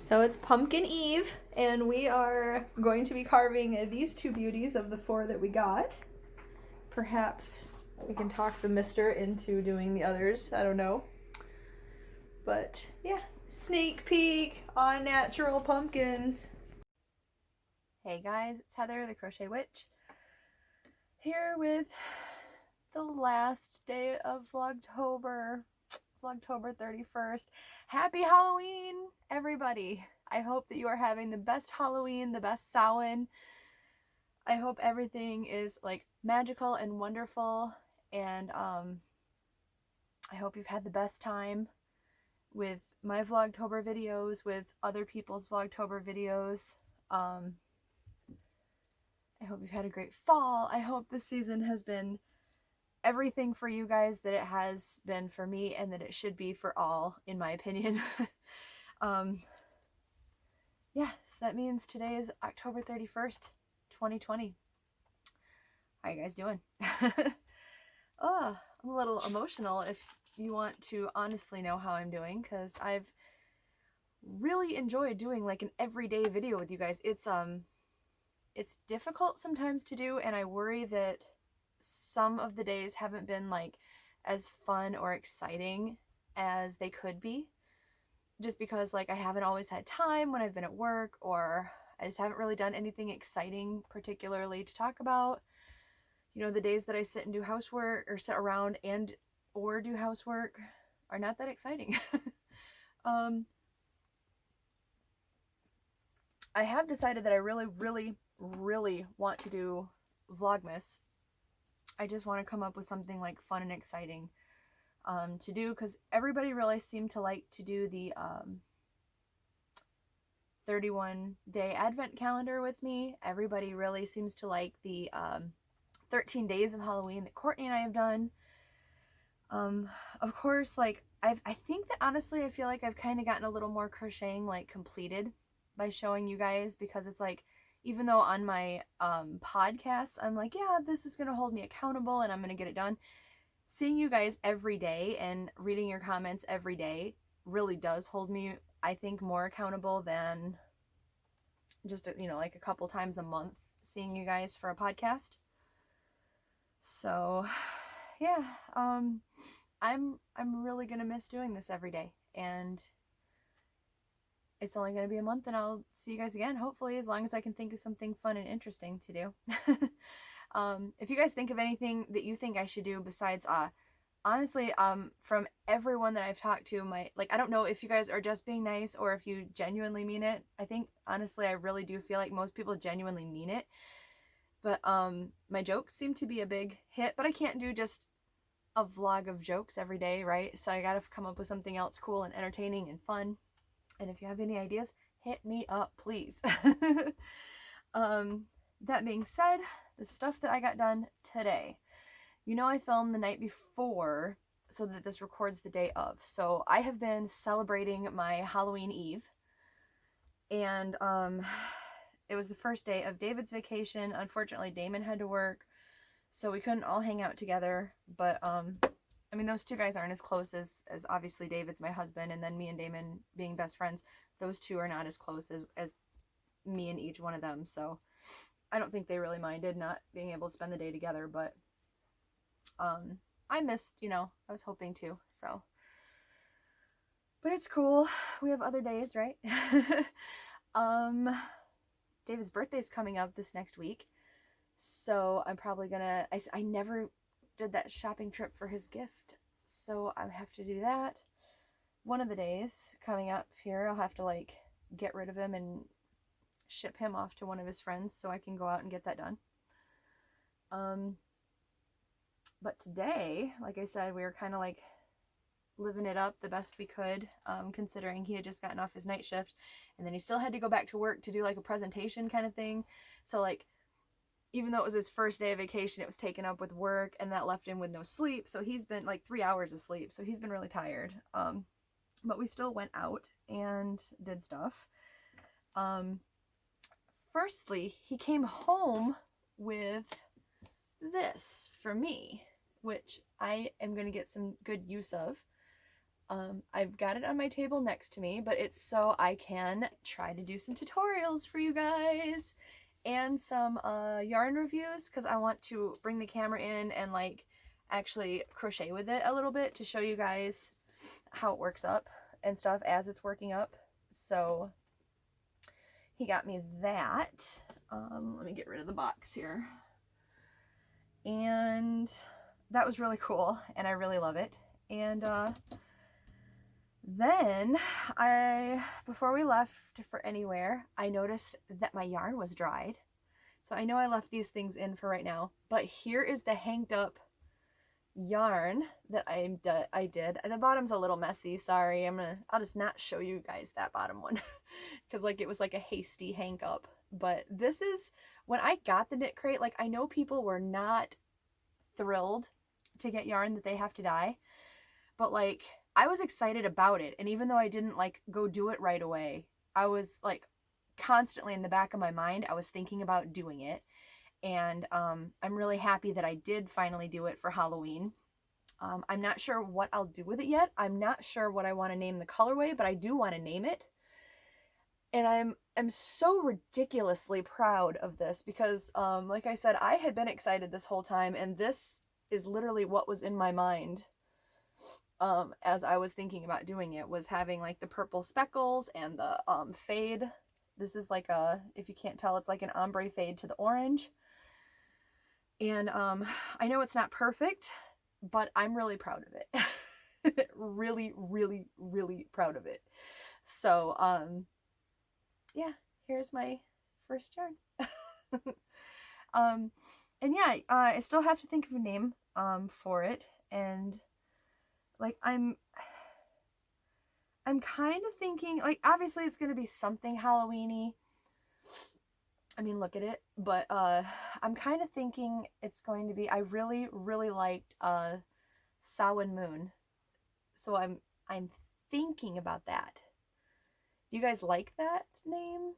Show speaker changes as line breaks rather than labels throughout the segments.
So it's Pumpkin Eve, and we are going to be carving these two beauties of the four that we got. Perhaps we can talk the mister into doing the others. I don't know. But yeah, sneak peek on natural pumpkins. Hey guys, it's Heather, the Crochet Witch, here with the last day of Vlogtober. Vlogtober 31st. Happy Halloween, everybody. I hope that you are having the best Halloween, the best Samhain. I hope everything is like magical and wonderful, and I hope you've had the best time with my Vlogtober videos, with other people's Vlogtober videos. I hope you've had a great fall. I hope this season has been everything for you guys that it has been for me, and that it should be for all, in my opinion. Yeah, so that means today is October 31st, 2020. How you guys doing? Oh, I'm a little emotional if you want to honestly know how I'm doing, because I've really enjoyed doing like an everyday video with you guys. It's difficult sometimes to do, and I worry that some of the days haven't been like as fun or exciting as they could be, just because like I haven't always had time when I've been at work, or I just haven't really done anything exciting particularly to talk about. You know, the days that I sit and do housework, or sit around and or do housework, are not that exciting. I have decided that I really want to do Vlogmas. I just want to come up with something like fun and exciting to do, because everybody really seemed to like to do the 31-day advent calendar with me. Everybody really seems to like the 13 days of Halloween that Courtney and I have done. Of course, like I think that honestly I feel like I've kind of gotten a little more crocheting like completed by showing you guys, because it's like, even though on my podcast I'm like, yeah, this is gonna hold me accountable and I'm gonna get it done, seeing you guys every day and reading your comments every day really does hold me, I think, more accountable than just, you know, like a couple times a month seeing you guys for a podcast. So yeah, I'm really gonna miss doing this every day, and it's only gonna be a month and I'll see you guys again, hopefully, as long as I can think of something fun and interesting to do. If you guys think of anything that you think I should do besides honestly, from everyone that I've talked to, I don't know if you guys are just being nice or if you genuinely mean it. I think honestly I really do feel like most people genuinely mean it. But my jokes seem to be a big hit, but I can't do just a vlog of jokes every day, right? So I gotta come up with something else cool and entertaining and fun. And if you have any ideas, hit me up, please. That being said, the stuff that I got done today. You know, I filmed the night before so that this records the day of. So I have been celebrating my Halloween Eve. And it was the first day of David's vacation. Unfortunately, Damon had to work, so we couldn't all hang out together. But I mean, those two guys aren't as close as obviously David's my husband, and then me and Damon being best friends, those two are not as close as me and each one of them. So I don't think they really minded not being able to spend the day together, but I missed, you know, I was hoping to, so. But it's cool. We have other days, right? David's birthday's coming up this next week, so I'm probably gonna, I never did that shopping trip for his gift, so I have to do that. One of the days coming up here, I'll have to like get rid of him and ship him off to one of his friends so I can go out and get that done. But today, like I said, we were kind of like living it up the best we could, considering he had just gotten off his night shift, and then he still had to go back to work to do like a presentation kind of thing. So like, even though it was his first day of vacation, it was taken up with work, and that left him with no sleep. So he's been like 3 hours of sleep, so he's been really tired. But we still went out and did stuff. Firstly, he came home with this for me, which I am going to get some good use of.
I've got it on my table next to me, but it's so I can try to do some tutorials for you guys and some yarn reviews, because I want to bring the camera in and like actually crochet with it a little bit to show you guys how it works up and stuff as it's working up. So he got me that. Let me get rid of the box here. And that was really cool, and I really love it. And then before we left for anywhere, I noticed that my yarn was dried. So I know I left these things in for right now, but here is the hanged up yarn that I did. The bottom's a little messy, sorry. I'll just not show you guys that bottom one because like it was like a hasty hang up. But this is, when I got the knit crate, like I know people were not thrilled to get yarn that they have to dye, but like I was excited about it. And even though I didn't like go do it right away, I was like constantly in the back of my mind, I was thinking about doing it. And I'm really happy that I did finally do it for Halloween. I'm not sure what I'll do with it yet. I'm not sure what I want to name the colorway, but I do want to name it. And I'm so ridiculously proud of this because, like I said, I had been excited this whole time, and this is literally what was in my mind as I was thinking about doing it, was having like the purple speckles and the fade. This is like a, if you can't tell, it's like an ombre fade to the orange. And I know it's not perfect, but I'm really proud of it. Really, really, really proud of it. So, yeah, here's my first yarn. And yeah, I still have to think of a name for it. And like I'm kind of thinking, like, obviously it's going to be something Halloween-y. I mean, look at it. But I'm kind of thinking it's going to be, I really, really liked Samhain Moon. So I'm thinking about that. Do you guys like that name?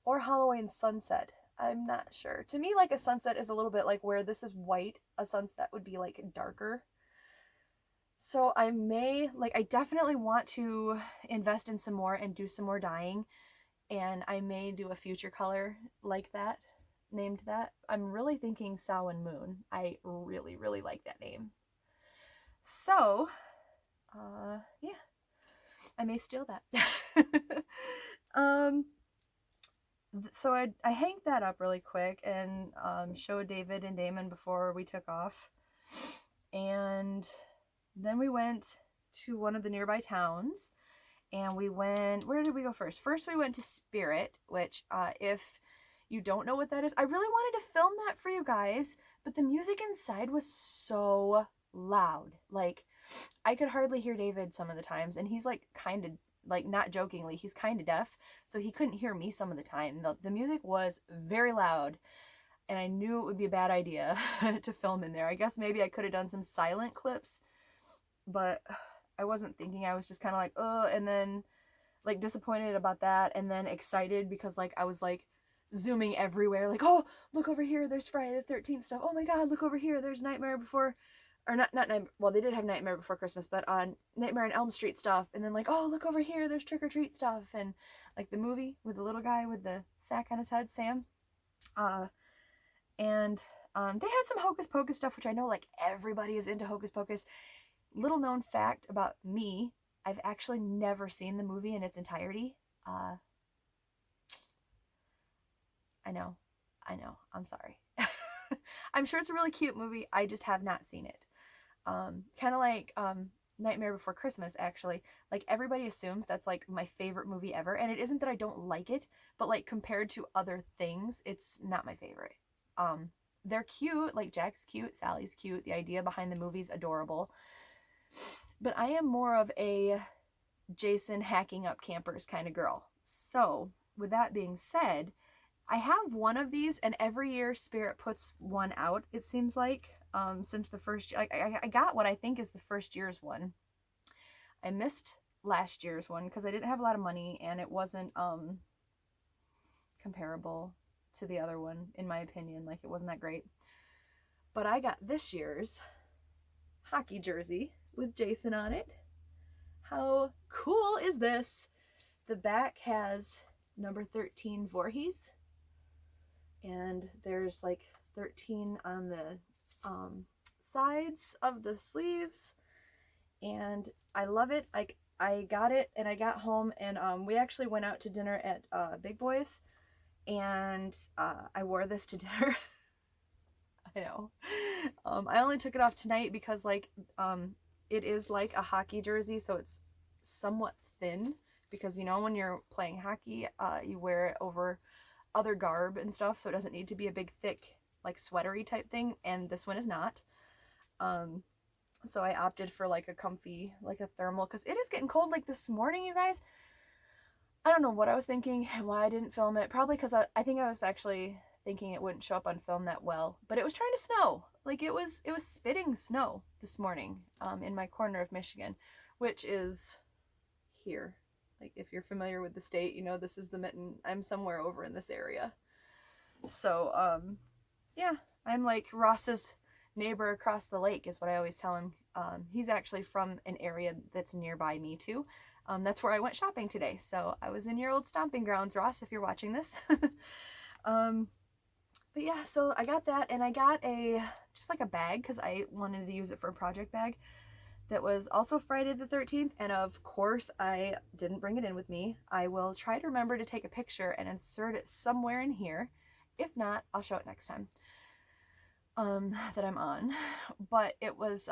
Or Halloween Sunset? I'm not sure. To me, like a sunset is a little bit like where this is white. A sunset would be like darker. So I may, like, I definitely want to invest in some more and do some more dyeing. And I may do a future color like that, named that. I'm really thinking Samhain Moon. I really, really like that name. So, yeah, I may steal that. So I hanged that up really quick and showed David and Damon before we took off. And then we went to one of the nearby towns. And we went, where did we go first? First we went to Spirit, which if you don't know what that is, I really wanted to film that for you guys, but the music inside was so loud. Like, I could hardly hear David some of the times, and he's like kind of, like, not jokingly, he's kind of deaf, so he couldn't hear me some of the time. The music was very loud, and I knew it would be a bad idea to film in there. I guess maybe I could have done some silent clips, but I wasn't thinking. I was just kind of like, oh, and then like disappointed about that, and then excited because like I was like zooming everywhere, like, oh, look over here, there's Friday the 13th stuff. Oh my god, look over here, there's Nightmare Before, or not Nightmare, well, they did have Nightmare Before Christmas, but on Nightmare on Elm Street stuff. And then like, oh, look over here, there's Trick or Treat stuff, and like the movie with the little guy with the sack on his head, Sam. And they had some Hocus Pocus stuff, which I know like everybody is into Hocus Pocus. Little known fact about me, I've actually never seen the movie in its entirety. I know, I'm sorry. I'm sure it's a really cute movie, I just have not seen it. Kind of like Nightmare Before Christmas, actually. Like, everybody assumes that's like my favorite movie ever, and it isn't that I don't like it, but like compared to other things, it's not my favorite. They're cute, like Jack's cute, Sally's cute, the idea behind the movie's adorable. But I am more of a Jason hacking up campers kind of girl. So, with that being said, I have one of these, and every year Spirit puts one out, it seems like, since the first year. I got what I think is the first year's one. I missed last year's one because I didn't have a lot of money, and it wasn't comparable to the other one, in my opinion. Like, it wasn't that great. But I got this year's hockey jersey, with Jason on it. How cool is this? The back has number 13 Voorhees, and there's like 13 on the sides of the sleeves, and I love it. Like, I got it and I got home, and we actually went out to dinner at Big Boy's, and I wore this to dinner. I know. I only took it off tonight because like it is like a hockey jersey, so it's somewhat thin, because you know when you're playing hockey you wear it over other garb and stuff, so it doesn't need to be a big thick like sweatery type thing, and this one is not. So I opted for like a comfy, like a thermal, because it is getting cold. Like this morning, you guys, I don't know what I was thinking and why I didn't film it. Probably because I think I was actually thinking it wouldn't show up on film that well, but it was trying to snow. Like it was spitting snow this morning in my corner of Michigan, which is here. Like if you're familiar with the state, you know this is the Mitten. I'm somewhere over in this area. So yeah, I'm like Ross's neighbor across the lake is what I always tell him. He's actually from an area that's nearby me too. That's where I went shopping today. So I was in your old stomping grounds, Ross, if you're watching this. But yeah, so I got that, and I got just like a bag because I wanted to use it for a project bag that was also Friday the 13th, and of course I didn't bring it in with me. I will try to remember to take a picture and insert it somewhere in here. If not, I'll show it next time that I'm on. But it was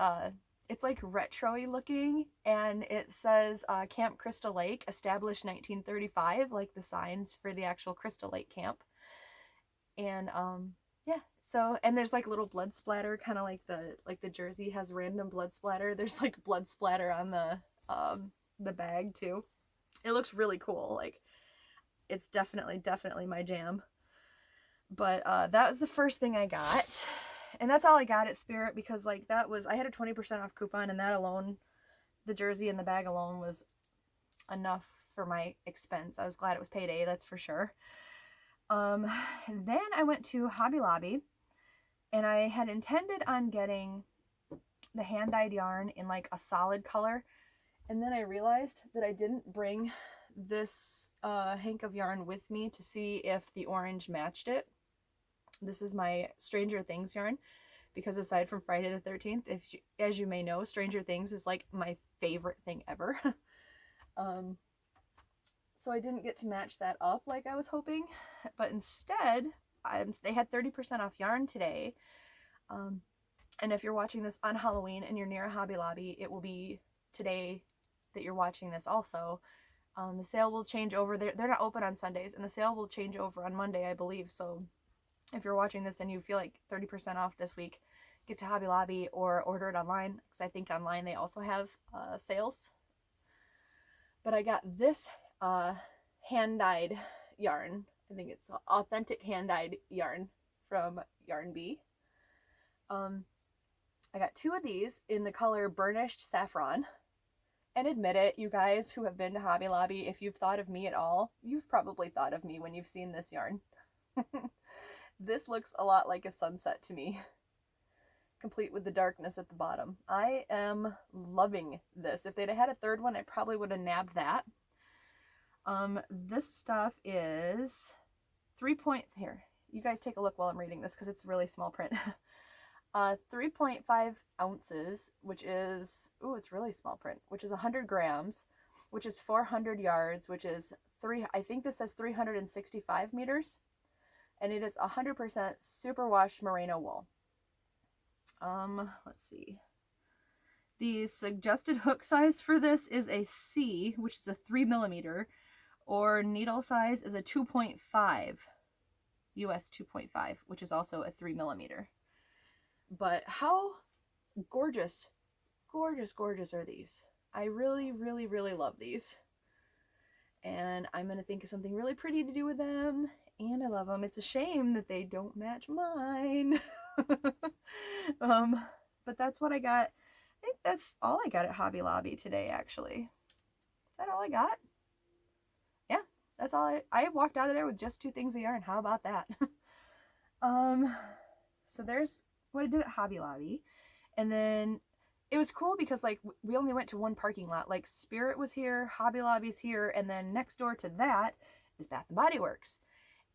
it's like retro-y looking, and it says Camp Crystal Lake, established 1935, like the signs for the actual Crystal Lake camp. And yeah, so, and there's like little blood splatter, kind of like the jersey has random blood splatter. There's like blood splatter on the bag too. It looks really cool. Like it's definitely my jam. But that was the first thing I got, and that's all I got at Spirit, because like that was, I had a 20% off coupon, and that alone, the jersey and the bag alone, was enough for my expense. I was glad it was payday, that's for sure. Then I went to Hobby Lobby, and I had intended on getting the hand-dyed yarn in like a solid color, and then I realized that I didn't bring this hank of yarn with me to see if the orange matched it. This is my Stranger Things yarn, because aside from Friday the 13th, as you may know, Stranger Things is like my favorite thing ever. So I didn't get to match that up like I was hoping, but instead they had 30% off yarn today. And if you're watching this on Halloween and you're near a Hobby Lobby, it will be today that you're watching this also. The sale will change over. They're not open on Sundays, and the sale will change over on Monday, I believe. So if you're watching this and you feel like 30% off this week, get to Hobby Lobby or order it online, because I think online they also have sales. But I got this hand-dyed yarn. I think it's authentic hand-dyed yarn from Yarn Bee. I got two of these in the color Burnished Saffron. And admit it, you guys who have been to Hobby Lobby, if you've thought of me at all, you've probably thought of me when you've seen this yarn. This looks a lot like a sunset to me, complete with the darkness at the bottom. I am loving this. If they'd have had a third one, I probably would have nabbed that. This stuff is here. You guys take a look while I'm reading this, because it's really small print. 3.5 ounces, which is, it's really small print, which is 100 grams, which is 400 yards, which is I think this says 365 meters, and it is 100% superwash merino wool. Let's see. The suggested hook size for this is a C, which is a 3 millimeter, or needle size is a 2.5, US 2.5, which is also a 3 millimeter. But how gorgeous are these? I really love these. And I'm going to think of something really pretty to do with them. And I love them. It's a shame that they don't match mine. But that's what I got. I think that's all I got at Hobby Lobby today, actually. Is that all I got? Yeah, that's all I walked out of there with just 2 things of yarn. How about that? So there's what I did at Hobby Lobby. And then it was cool because like we only went to one parking lot. Like Spirit was here, Hobby Lobby's here, and then next door to that is Bath and Body Works.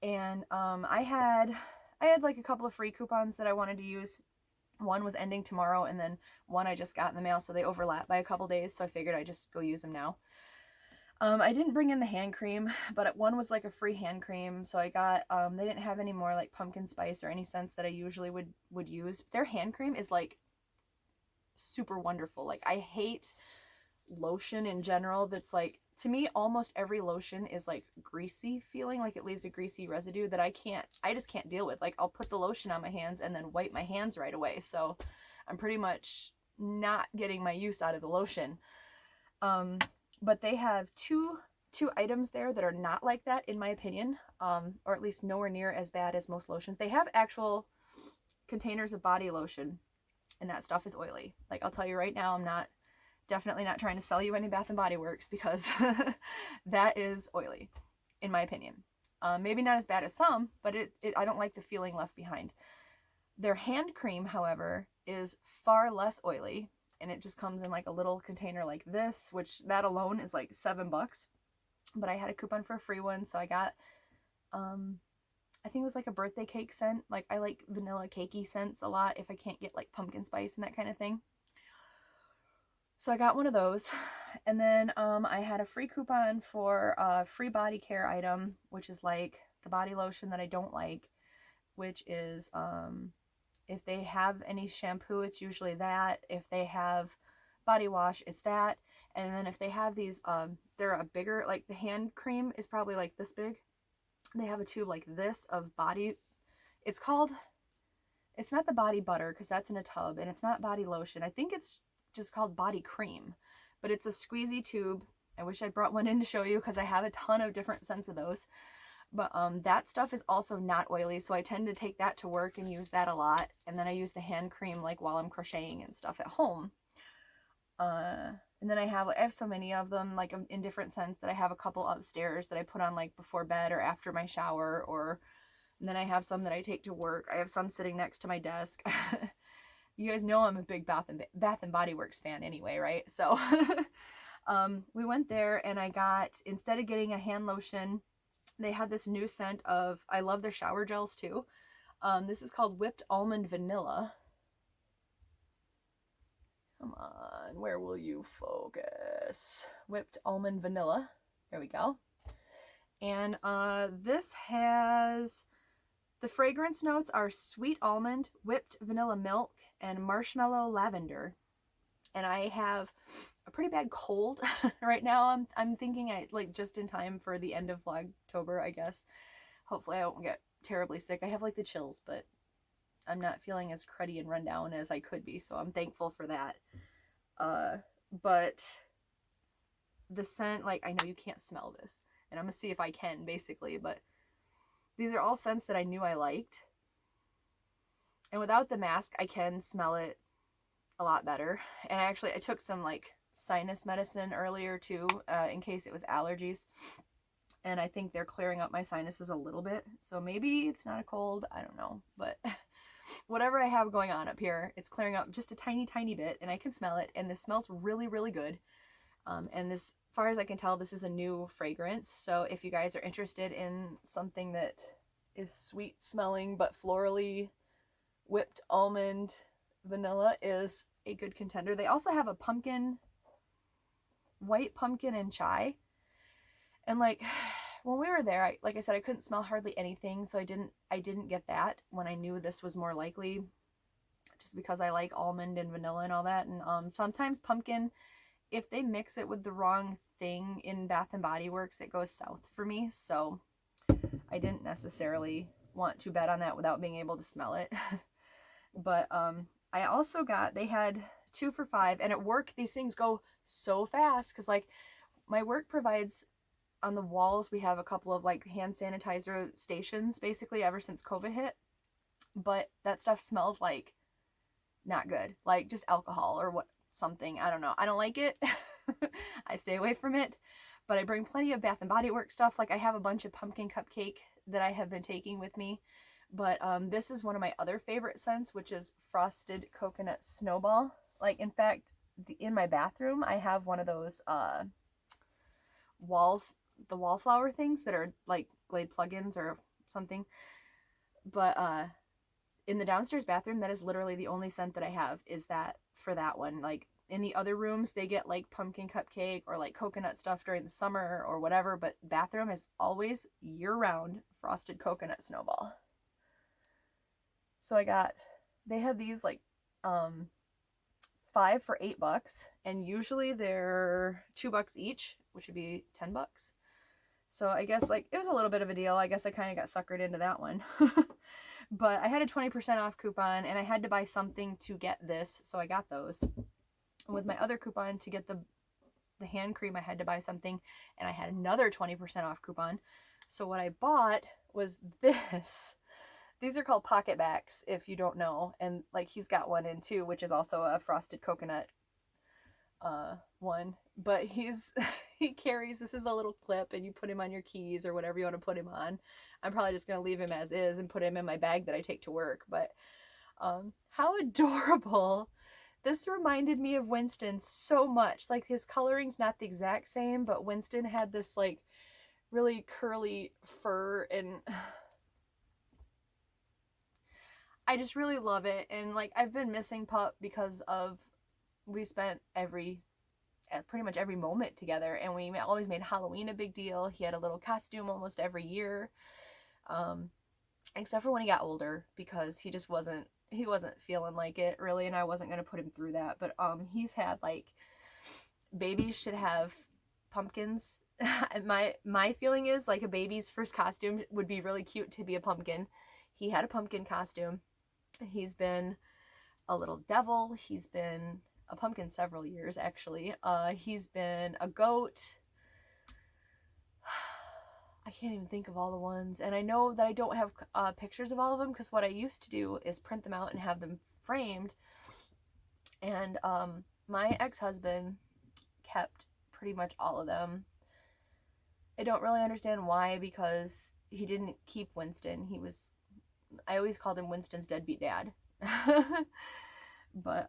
And I had like a couple of free coupons that I wanted to use. One was ending tomorrow, and then one I just got in the mail, so they overlap by a couple days, so I figured I'd just go use them now. I didn't bring in the hand cream, but one was like a free hand cream, so I got, they didn't have any more like pumpkin spice or any scents that I usually would use. Their hand cream is like super wonderful. Like, I hate lotion in general that's like, to me, almost every lotion is like greasy feeling, like it leaves a greasy residue that I just can't deal with. Like, I'll put the lotion on my hands and then wipe my hands right away. So I'm pretty much not getting my use out of the lotion. But they have two items there that are not like that, in my opinion, or at least nowhere near as bad as most lotions. They have actual containers of body lotion, and that stuff is oily. Like, I'll tell you right now, I'm definitely not trying to sell you any Bath and Body Works, because that is oily, in my opinion. Maybe not as bad as some, but I don't like the feeling left behind. Their hand cream, however, is far less oily, and it just comes in like a little container like this, which that alone is like $7. But I had a coupon for a free one, so I got, I think it was like a birthday cake scent. Like, I like vanilla cakey scents a lot if I can't get like pumpkin spice and that kind of thing. So I got one of those. And then I had a free coupon for a free body care item, which is like the body lotion that I don't like, which is, if they have any shampoo, it's usually that. If they have body wash, it's that. And then if they have these, they're a bigger, like the hand cream is probably like this big. They have a tube like this of body, it's not the body butter, because that's in a tub, and it's not body lotion. I think it's just called body cream, but it's a squeezy tube. I wish I brought one in to show you, because I have a ton of different scents of those. But that stuff is also not oily, so I tend to take that to work and use that a lot. And then I use the hand cream like while I'm crocheting and stuff at home. And then I have so many of them, like in different scents, that I have a couple upstairs that I put on like before bed or after my shower, and then I have some that I take to work. I have some sitting next to my desk. You guys know I'm a big Bath and Body Works fan anyway, right? So we went there, and I got, instead of getting a hand lotion, they had this new scent of, I love their shower gels too. This is called Whipped Almond Vanilla. Come on, where will you focus? Whipped Almond Vanilla. There we go. And this has, the fragrance notes are sweet almond, whipped vanilla milk, and marshmallow lavender. And I have a pretty bad cold right now. I'm thinking I like just in time for the end of Vlogtober, I guess. Hopefully I won't get terribly sick. I have like the chills, but I'm not feeling as cruddy and run down as I could be, so I'm thankful for that. But the scent, like, I know you can't smell this, and I'm gonna see if I can, basically, but these are all scents that I knew I liked. And without the mask, I can smell it a lot better. And I took some like sinus medicine earlier too, in case it was allergies. And I think they're clearing up my sinuses a little bit. So maybe it's not a cold, I don't know. But whatever I have going on up here, it's clearing up just a tiny, tiny bit, and I can smell it. And this smells really, really good. And this, as far as I can tell, this is a new fragrance. So if you guys are interested in something that is sweet smelling but florally, Whipped Almond Vanilla is a good contender. They also have a white pumpkin and chai. And like, when we were there, like I said, I couldn't smell hardly anything, so I didn't get that when I knew this was more likely, just because I like almond and vanilla and all that. And sometimes pumpkin, if they mix it with the wrong thing in Bath and Body Works, it goes south for me. So I didn't necessarily want to bet on that without being able to smell it. But I also got, they had 2 for $5, and at work these things go so fast, because like my work provides, on the walls we have a couple of like hand sanitizer stations basically ever since COVID hit, but that stuff smells like not good, like just alcohol or something. I don't know, I don't like it. I stay away from it, but I bring plenty of Bath and Body Works stuff. Like I have a bunch of pumpkin cupcake that I have been taking with me. But this is one of my other favorite scents, which is Frosted Coconut Snowball. Like, in fact, in my bathroom, I have one of those the wallflower things that are like Glade plugins or something. But in the downstairs bathroom, that is literally the only scent that I have, is that for that one. Like, in the other rooms, they get like pumpkin cupcake or like coconut stuff during the summer or whatever, but bathroom is always year-round frosted coconut snowball. So they had these like 5 for $8, and usually they're $2 each, which would be $10. So I guess like it was a little bit of a deal. I guess I kind of got suckered into that one. But I had a 20% off coupon, and I had to buy something to get this, so I got those. And with my other coupon to get the hand cream, I had to buy something, and I had another 20% off coupon. So what I bought was this. These are called pocket backs, if you don't know. And like he's got one in too, which is also a frosted coconut one. But he carries, this is a little clip, and you put him on your keys or whatever you want to put him on. I'm probably just going to leave him as is and put him in my bag that I take to work. But how adorable. This reminded me of Winston so much. Like, his coloring's not the exact same, but Winston had this like really curly fur, and I just really love it. And like, I've been missing Pup because we spent pretty much every moment together, and we always made Halloween a big deal. He had a little costume almost every year, except for when he got older, because he wasn't feeling like it really, and I wasn't going to put him through that. But he's had like, babies should have pumpkins. My feeling is like a baby's first costume would be really cute to be a pumpkin. He had a pumpkin costume. He's been a little devil. He's been a pumpkin several years, actually. He's been a goat. I can't even think of all the ones. And I know that I don't have pictures of all of them, because what I used to do is print them out and have them framed. And my ex-husband kept pretty much all of them. I don't really understand why, because he didn't keep Winston. I always called him Winston's deadbeat dad. But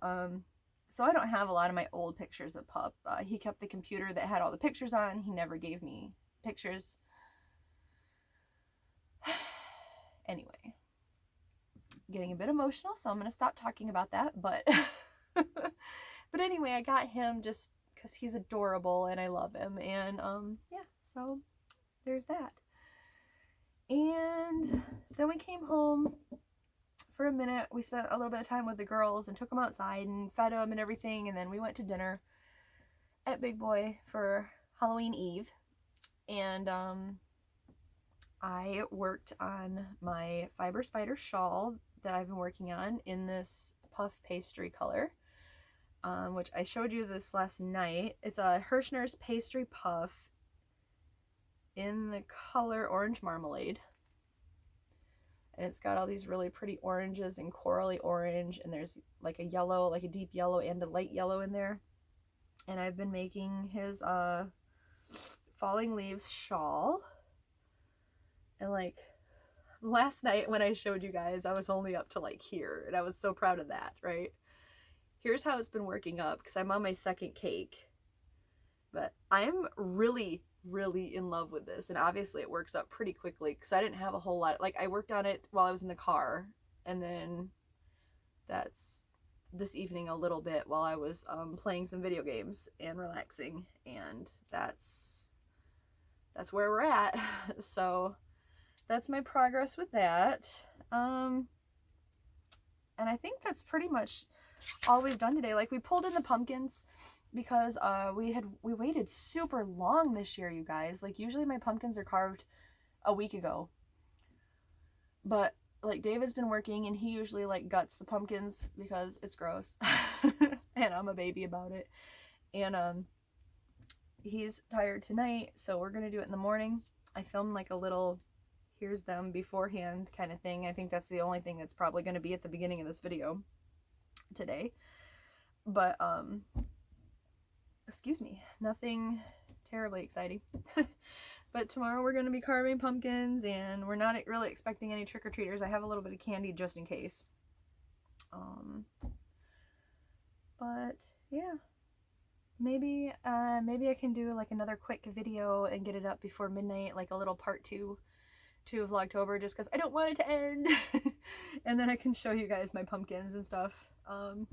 so I don't have a lot of my old pictures of Pup. He kept the computer that had all the pictures on. He never gave me pictures. Anyway, getting a bit emotional, so I'm going to stop talking about that. But but anyway, I got him just because he's adorable and I love him. And yeah, so there's that. And then we came home for a minute. We spent a little bit of time with the girls and took them outside and fed them and everything. And then we went to dinner at Big Boy for Halloween Eve. And I worked on my fiber spider shawl that I've been working on in this puff pastry color, which I showed you this last night. It's a Hirschner's pastry puff in the color Orange Marmalade. And it's got all these really pretty oranges and corally orange, and there's like a yellow, like a deep yellow and a light yellow in there. And I've been making his falling leaves shawl. And like last night when I showed you guys, I was only up to like here, and I was so proud of that, right? Here's how it's been working up, because I'm on my second cake. But I'm really in love with this, and obviously it works up pretty quickly, because I didn't have a whole lot. Like, I worked on it while I was in the car, and then that's this evening a little bit while I was playing some video games and relaxing, and that's where we're at. So that's my progress with that. And I think that's pretty much all we've done today. Like, we pulled in the pumpkins because we waited super long this year, you guys. Like, usually my pumpkins are carved a week ago, but like David's been working, and he usually like guts the pumpkins because it's gross and I'm a baby about it. And he's tired tonight, so we're gonna do it in the morning. I filmed like a little here's them beforehand kind of thing. I think that's the only thing that's probably going to be at the beginning of this video today. But excuse me, nothing terribly exciting. But tomorrow we're going to be carving pumpkins, and we're not really expecting any trick-or-treaters. I have a little bit of candy just in case. But yeah, maybe I can do like another quick video and get it up before midnight, like a little part 2 to Vlogtober, just because I don't want it to end. And then I can show you guys my pumpkins and stuff. And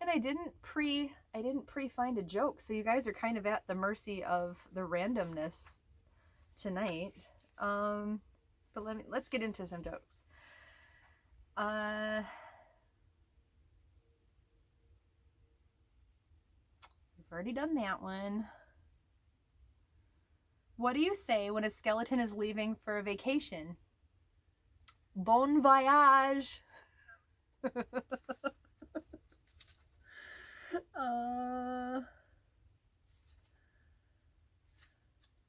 I didn't pre-find a joke, so you guys are kind of at the mercy of the randomness tonight. But let's get into some jokes. We've already done that one. What do you say when a skeleton is leaving for a vacation? Bon voyage. Let's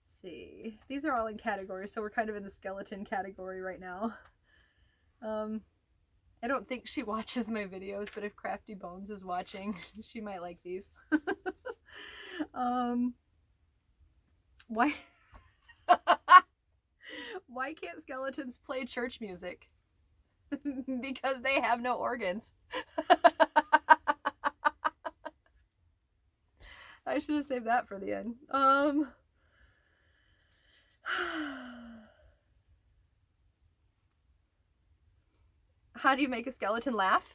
see. These are all in categories, so we're kind of in the skeleton category right now. I don't think she watches my videos, but if Crafty Bones is watching, she might like these. Why why can't skeletons play church music? Because they have no organs. I should have saved that for the end. How do you make a skeleton laugh?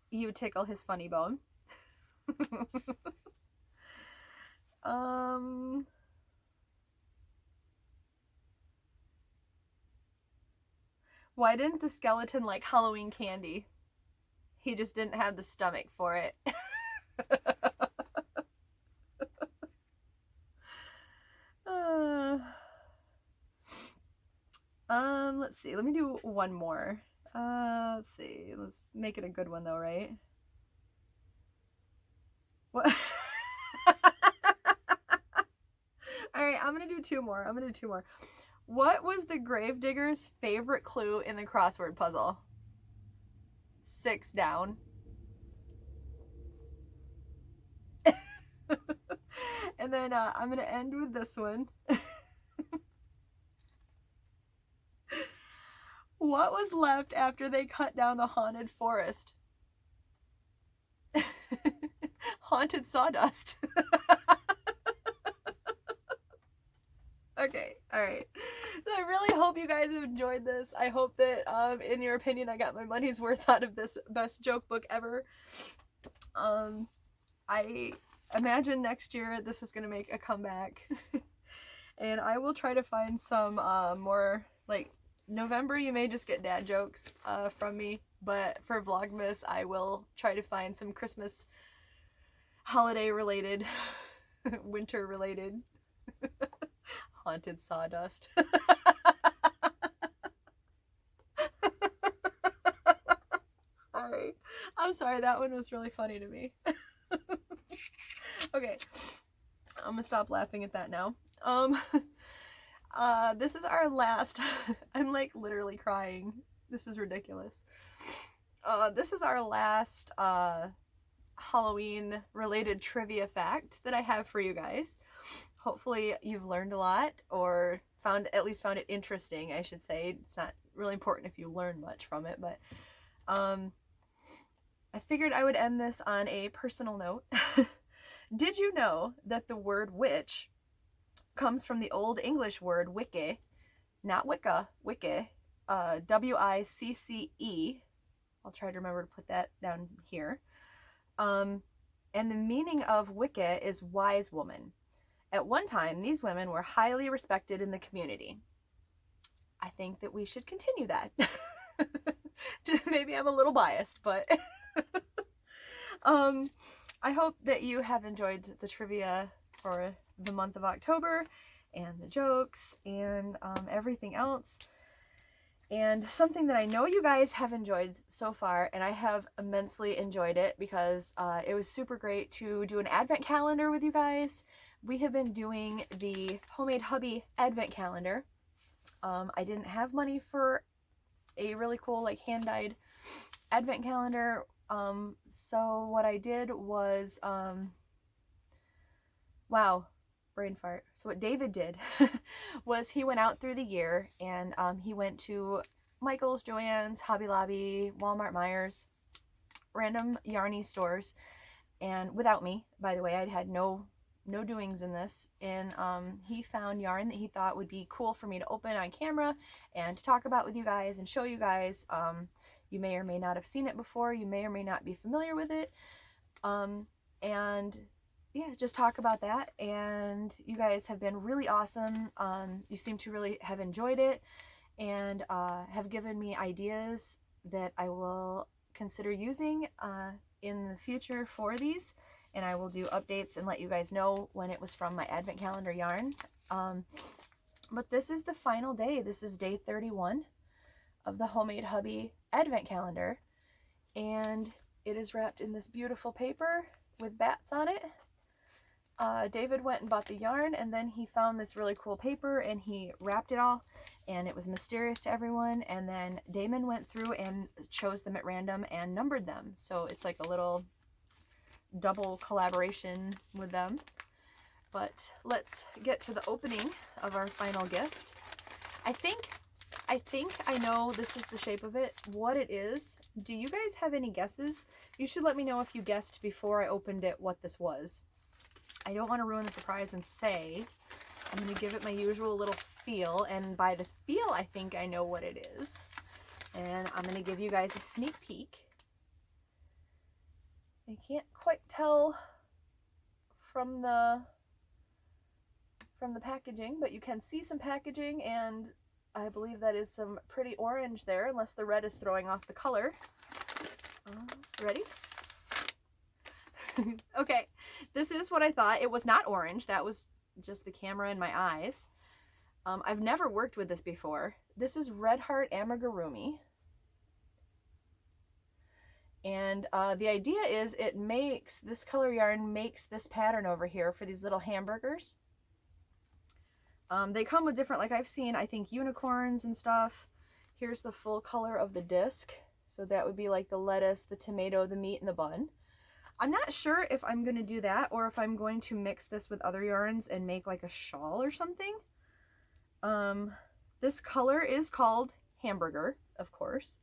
You tickle his funny bone. Why didn't the skeleton like Halloween candy? He just didn't have the stomach for it. Let's see. Let me do one more. Let's see. Let's make it a good one though, right? What? Alright, I'm gonna do two more. What was the gravedigger's favorite clue in the crossword puzzle? 6 down. And then I'm gonna end with this one. What was left after they cut down the haunted forest? Haunted sawdust. Okay, alright. So I really hope you guys have enjoyed this. I hope that, in your opinion, I got my money's worth out of this best joke book ever. I imagine next year this is going to make a comeback. And I will try to find some more, like, November you may just get dad jokes from me, but for Vlogmas I will try to find some Christmas holiday related, winter related, haunted sawdust. Sorry. I'm sorry, that one was really funny to me. Okay, I'm gonna stop laughing at that now. This is our last, I'm like literally crying. This is ridiculous. This is our last Halloween related trivia fact that I have for you guys. Hopefully you've learned a lot, or at least found it interesting, I should say. It's not really important if you learn much from it, but I figured I would end this on a personal note. Did you know that the word witch comes from the Old English word wicke, not Wicca, wicke, W-I-C-C-E. I'll try to remember to put that down here. And the meaning of Wicca is wise woman. At one time, these women were highly respected in the community. I think that we should continue that. Maybe I'm a little biased, but I hope that you have enjoyed the trivia for the month of October and the jokes and everything else. And something that I know you guys have enjoyed so far, and I have immensely enjoyed it because it was super great to do an advent calendar with you guys. We have been doing the Homemade Hubby advent calendar. I didn't have money for a really cool like hand-dyed advent calendar, so what I did was wow, brain fart. So what David did was he went out through the year and he went to Michael's, Joann's, Hobby Lobby, Walmart, Myers, random yarny stores, and without me, by the way. I'd had no doings in this, and he found yarn that he thought would be cool for me to open on camera and to talk about with you guys and show you guys. You may or may not have seen it before, you may or may not be familiar with it, and yeah, just talk about that. And you guys have been really awesome. You seem to really have enjoyed it, and have given me ideas that I will consider using in the future for these, and I will do updates and let you guys know when it was from my advent calendar yarn. But this is the final day. This is day 31 of the Homemade Hubby advent calendar, and it is wrapped in this beautiful paper with bats on it. David went and bought the yarn, and then he found this really cool paper and he wrapped it all, and it was mysterious to everyone. And then Damon went through and chose them at random and numbered them, so it's like a little double collaboration with them. But let's get to the opening of our final gift. I think I know this is the shape of it. What it is, do you guys have any guesses? You should let me know if you guessed before I opened it what this was. I don't want to ruin the surprise and say. I'm going to give it my usual little feel, and by the feel I think I know what it is. And I'm going to give you guys a sneak peek. I can't quite tell from the packaging, but you can see some packaging, and I believe that is some pretty orange there, unless the red is throwing off the color. Ready? Okay, this is what I thought. It was not orange. That was just the camera in my eyes. I've never worked with this before. This is Red Heart Amigurumi. And the idea is this color yarn makes this pattern over here for these little hamburgers. They come with different, like I've seen, I think, unicorns and stuff. Here's the full color of the disc. So that would be like the lettuce, the tomato, the meat, and the bun. I'm not sure if I'm going to do that or if I'm going to mix this with other yarns and make like a shawl or something. This color is called Hamburger, of course.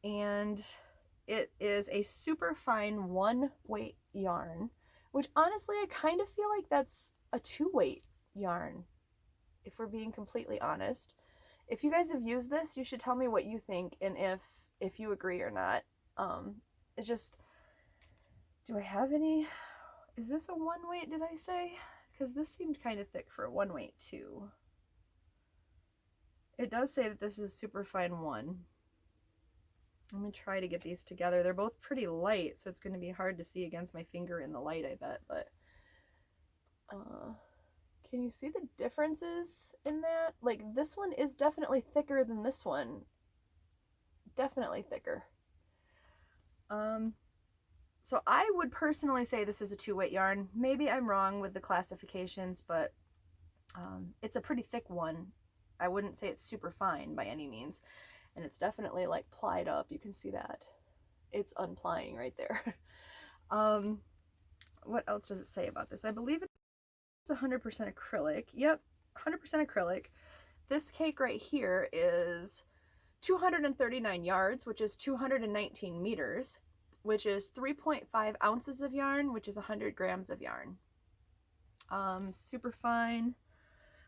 And it is a super fine 1-weight yarn, which honestly I kind of feel like that's a 2-weight yarn, if we're being completely honest. If you guys have used this, you should tell me what you think and if you agree or not. It's just, do I have any? Is this a 1-weight, did I say? Because this seemed kind of thick for a 1-weight too. It does say that this is super fine 1. I'm going to try to get these together. They're both pretty light, so it's going to be hard to see against my finger in the light, I bet. But can you see the differences in that? Like, this one is definitely thicker than this one. Definitely thicker. So I would personally say this is a 2-weight yarn. Maybe I'm wrong with the classifications, but it's a pretty thick one. I wouldn't say it's super fine by any means. And it's definitely like plied up. You can see that. It's unplying right there. What else does it say about this? I believe it's 100% acrylic. Yep, 100% acrylic. This cake right here is 239 yards, which is 219 meters, which is 3.5 ounces of yarn, which is 100 grams of yarn. Super fine.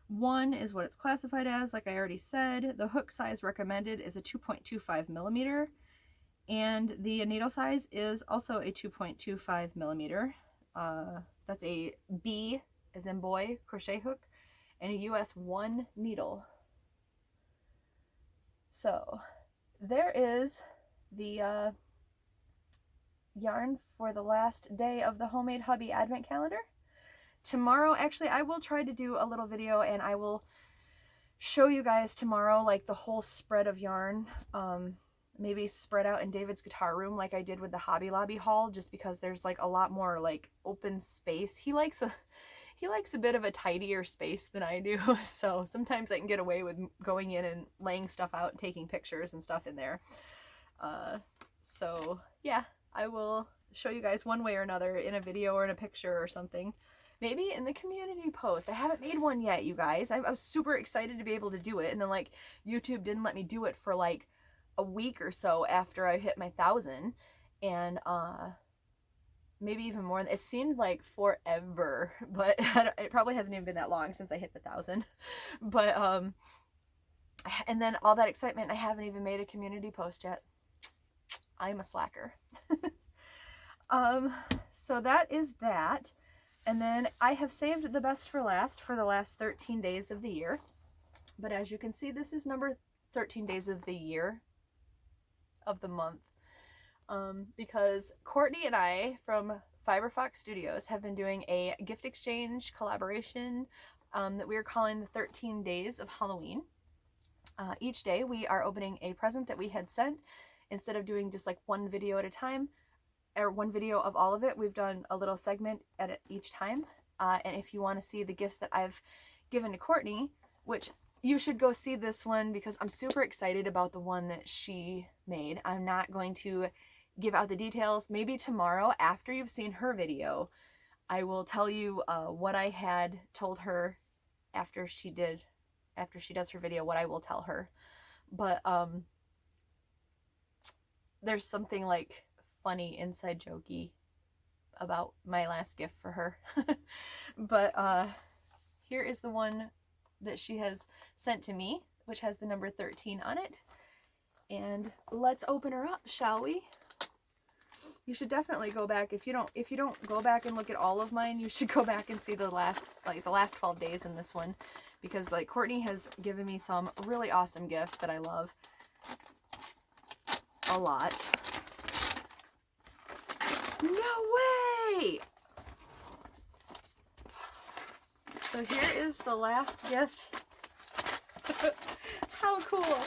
1 is what it's classified as, like I already said. The hook size recommended is a 2.25 millimeter, and the needle size is also a 2.25 millimeter. That's a B as in boy crochet hook and a US 1 needle. So there is the yarn for the last day of the Homemade Hubby advent calendar. Tomorrow, actually, I will try to do a little video and I will show you guys tomorrow like the whole spread of yarn, maybe spread out in David's guitar room like I did with the Hobby Lobby haul, just because there's like a lot more like open space. He likes a bit of a tidier space than I do, so sometimes I can get away with going in and laying stuff out and taking pictures and stuff in there. So yeah, I will show you guys one way or another in a video or in a picture or something. Maybe in the community post. I haven't made one yet, you guys. I was super excited to be able to do it, and then like YouTube didn't let me do it for like a week or so after I hit my 1,000, and maybe even more. It seemed like forever, but it probably hasn't even been that long since I hit the 1,000. But and then all that excitement, I haven't even made a community post yet. I'm a slacker. So that is that. And then I have saved the best for last for the last 13 days of the year. But as you can see, this is number 13 days of the year, of the month. Because Courtney and I from Fiberfox Studios have been doing a gift exchange collaboration that we are calling the 13 Days of Halloween. Each day we are opening a present that we had sent. Instead of doing just like one video at a time, or one video of all of it, we've done a little segment at each time. And if you want to see the gifts that I've given to Courtney, which you should go see this one because I'm super excited about the one that she made. I'm not going to give out the details. Maybe tomorrow after you've seen her video, I will tell you what I had told her after she does her video, what I will tell her. But there's something like funny inside jokey about my last gift for her. But here is the one that she has sent to me, which has the number 13 on it. And let's open her up, shall we? You should definitely go back. If you don't go back and look at all of mine, you should go back and see the last 12 days in this one, because like Courtney has given me some really awesome gifts that I love a lot. No way! So here is the last gift. How cool!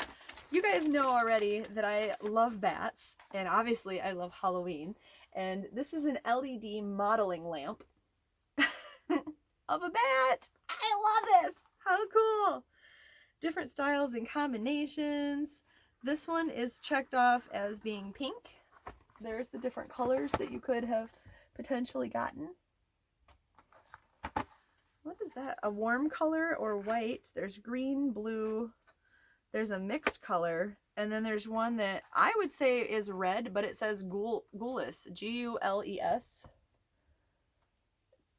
You guys know already that I love bats, and obviously I love Halloween. And this is an LED modeling lamp of a bat. I love this! How cool! Different styles and combinations. This one is checked off as being pink. There's the different colors that you could have potentially gotten. What is that? A warm color or white? There's green, blue. There's a mixed color. And then there's one that I would say is red, but it says gules. G-U-L-E-S.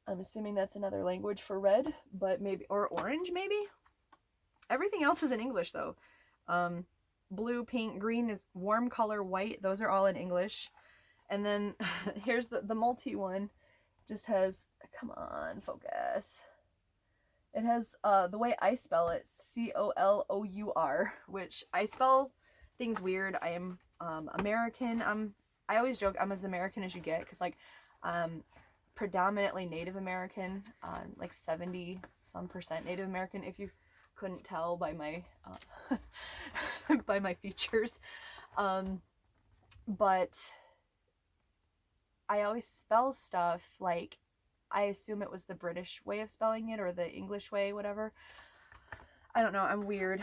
I'm assuming that's another language for red, but maybe, or orange maybe? Everything else is in English though. Blue, pink, green is warm color, white. Those are all in English. And then here's the multi one. Just has, come on, focus. It has the way I spell it, C-O-L-O-U-R, which I spell things weird. I am American. I always joke I'm as American as you get, because like predominantly Native American, like 70% Native American, if you couldn't tell by my by my features. But I always spell stuff like I assume it was the British way of spelling it or the English way, whatever. I don't know, I'm weird,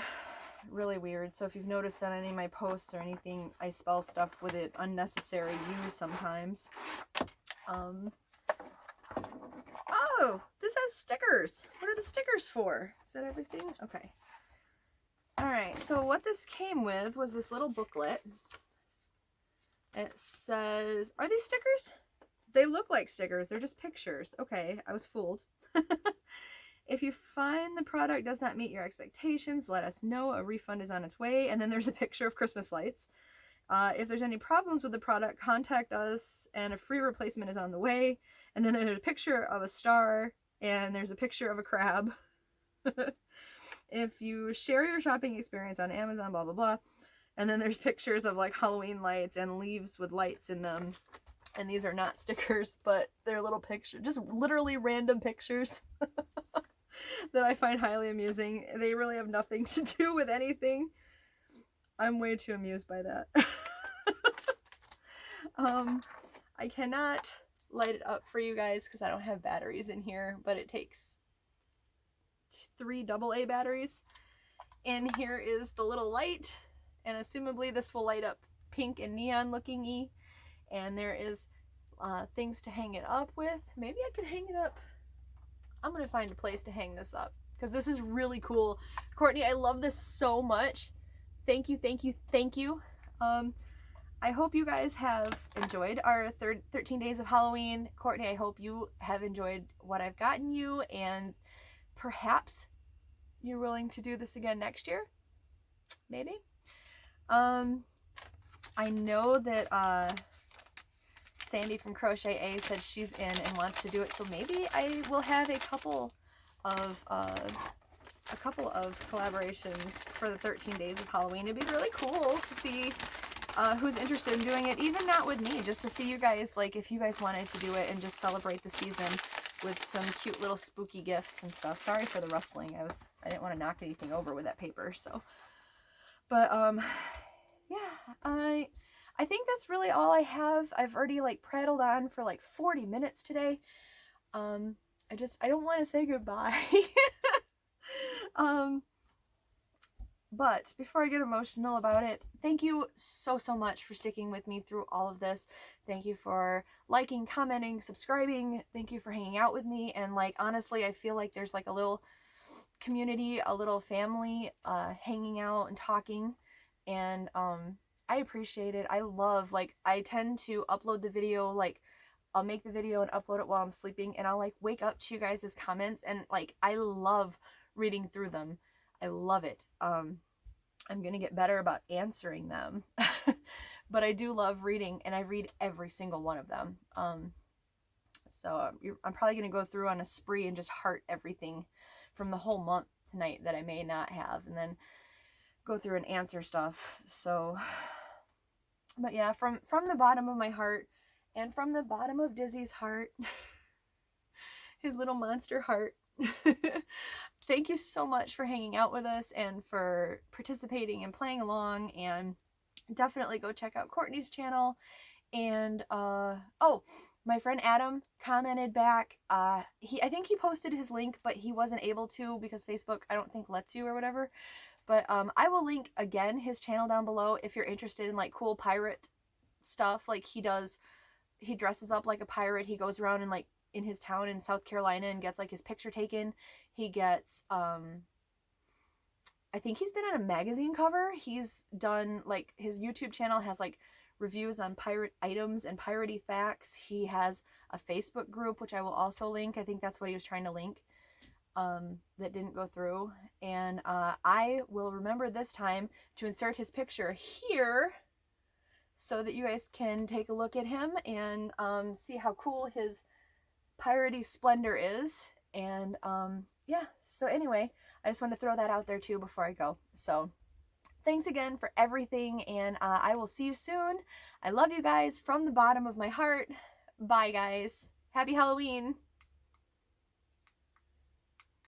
really weird. So if you've noticed on any of my posts or anything, I spell stuff with an unnecessary U sometimes. Oh, this has stickers. What are the stickers for? Is that everything? Okay. Alright, so what this came with was this little booklet. It says, are these stickers? They look like stickers. They're just pictures. Okay, I was fooled. If you find the product does not meet your expectations, let us know. A refund is on its way. And then there's a picture of Christmas lights. If there's any problems with the product, contact us and a free replacement is on the way. And then there's a picture of a star and there's a picture of a crab. If you share your shopping experience on Amazon, blah, blah, blah. And then there's pictures of like Halloween lights and leaves with lights in them. And these are not stickers, but they're little pictures, just literally random pictures that I find highly amusing. They really have nothing to do with anything. I'm way too amused by that. I cannot light it up for you guys because I don't have batteries in here, but it takes 3 AA batteries. And here is the little light, and assumably this will light up pink and neon looking-y. And there is things to hang it up with. Maybe I could hang it up. I'm gonna find a place to hang this up because this is really cool. Courtney, I love this so much. Thank you, thank you, thank you. I hope you guys have enjoyed our 13 days of Halloween. Courtney, I hope you have enjoyed what I've gotten you, and perhaps you're willing to do this again next year. Maybe. I know that Sandy from Crochet A said she's in and wants to do it, so maybe I will have a couple of collaborations for the 13 days of Halloween. It'd be really cool to see who's interested in doing it, even not with me, just to see you guys, like, if you guys wanted to do it and just celebrate the season with some cute little spooky gifts and stuff. Sorry for the rustling. I didn't want to knock anything over with that paper, so. But yeah, I think that's really all I have. I've already like prattled on for like 40 minutes today. I don't want to say goodbye. But before I get emotional about it, thank you so much for sticking with me through all of this. Thank you for liking, commenting, subscribing. Thank you for hanging out with me. And like, honestly, I feel like there's like a little community, a little family hanging out and talking. And I appreciate it. I love, like, I tend to upload the video, like, I'll make the video and upload it while I'm sleeping, and I'll like wake up to you guys' comments, and like, I love reading through them. I love it. I'm gonna get better about answering them. But I do love reading, and I read every single one of them. So I'm probably gonna go through on a spree and just heart everything from the whole month tonight that I may not have, and then go through and answer stuff. So, but yeah, from the bottom of my heart, and from the bottom of Dizzy's heart, his little monster heart, thank you so much for hanging out with us and for participating and playing along. And definitely go check out Courtney's channel. And oh, my friend Adam commented back. I think he posted his link, but he wasn't able to because Facebook, I don't think, lets you or whatever. But I will link again his channel down below if you're interested in like cool pirate stuff. Like, he dresses up like a pirate. He goes around and like in his town in South Carolina and gets like his picture taken. He gets I think he's been on a magazine cover. He's done, like, his YouTube channel has like reviews on pirate items and piratey facts. He has a Facebook group, which I will also link. I think that's what he was trying to link, that didn't go through. And I will remember this time to insert his picture here so that you guys can take a look at him and see how cool his piratey splendor is. And yeah, so anyway, I just want to throw that out there too before I go. So thanks again for everything, and I will see you soon. I love you guys from the bottom of my heart. Bye, guys. Happy Halloween.